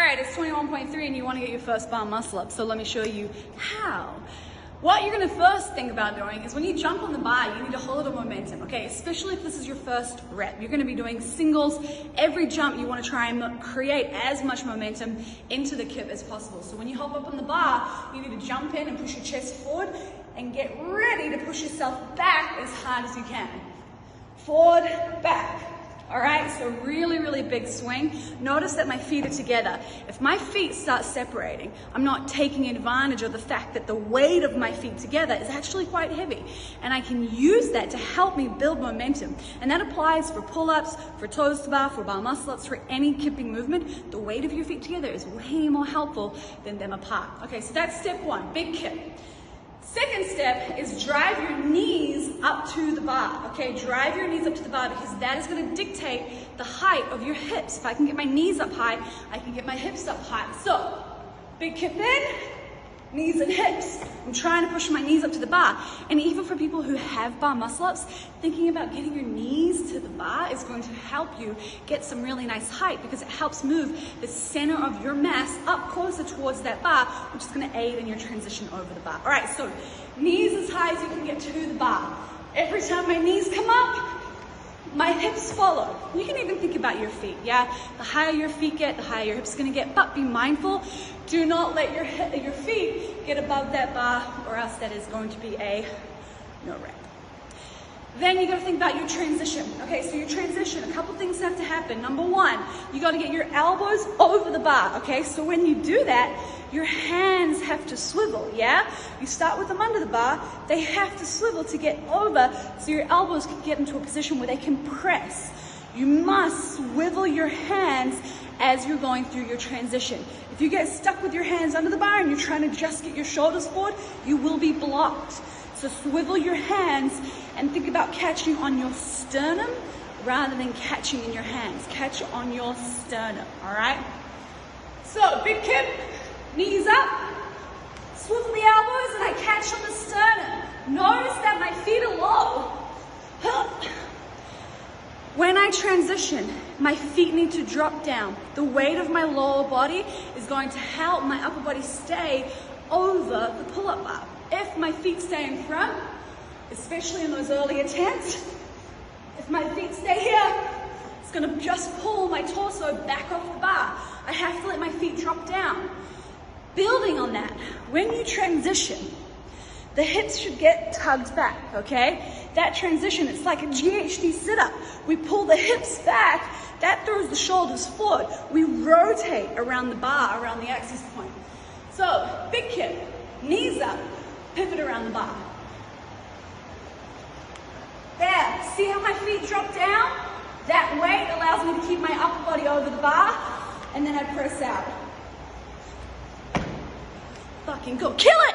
right, it's 21.3 and you want to get your first bar muscle up, so let me show you how. What you're going to first think about doing is when you jump on the bar, you need to hold a momentum, okay? Especially if this is your first rep. You're going to be doing singles. Every jump, you want to try and create as much momentum into the kip as possible. So when you hop up on the bar, you need to jump in and push your chest forward and get ready to push yourself back as hard as you can. Forward, back. All right, so really, really big swing. Notice that my feet are together. If my feet start separating, I'm not taking advantage of the fact that the weight of my feet together is actually quite heavy. And I can use that to help me build momentum. And that applies for pull-ups, for toes to bar, for bar muscle-ups, for any kipping movement. The weight of your feet together is way more helpful than them apart. Okay, so that's step one, big kip. Second step is drive your knees up to the bar, okay? Drive your knees up to the bar because that is gonna dictate the height of your hips. If I can get my knees up high, I can get my hips up high. So, big kip in, knees and hips. I'm trying to push my knees up to the bar. And even for people who have bar muscle-ups, thinking about getting your knees to the bar is going to help you get some really nice height because it helps move the center of your mass up closer towards that bar, which is going to aid in your transition over the bar. All right, so knees as high as you can get to the bar. Every time my knees come up, my hips follow. You can even think about your feet, yeah? The higher your feet get, the higher your hips are gonna get, but be mindful. Do not let your feet get above that bar or else that is going to be a no rep. Then you gotta think about your transition. Okay, so your transition, a couple things have to happen. Number one, you gotta get your elbows over the bar, okay? So when you do that, your hands have to swivel, yeah? You start with them under the bar, they have to swivel to get over so your elbows can get into a position where they can press. You must swivel your hands as you're going through your transition. If you get stuck with your hands under the bar and you're trying to just get your shoulders forward, you will be blocked. So swivel your hands and think about catching on your sternum rather than catching in your hands. Catch on your sternum, all right? So big kip, knees up, swivel the elbows, and I catch on the sternum. Notice that my feet are low. When I transition, my feet need to drop down. The weight of my lower body is going to help my upper body stay over the pull-up bar. If my feet stay in front, especially in those early attempts, if my feet stay here, it's gonna just pull my torso back off the bar. I have to let my feet drop down. Building on that, when you transition, the hips should get tugged back, okay? That transition, it's like a GHD sit-up. We pull the hips back, that throws the shoulders forward. We rotate around the bar, around the axis point. So, big kip, knees up, pivot around the bar. There, see how my feet drop down? That weight allows me to keep my upper body over the bar, and then I press out. Fucking go, kill it!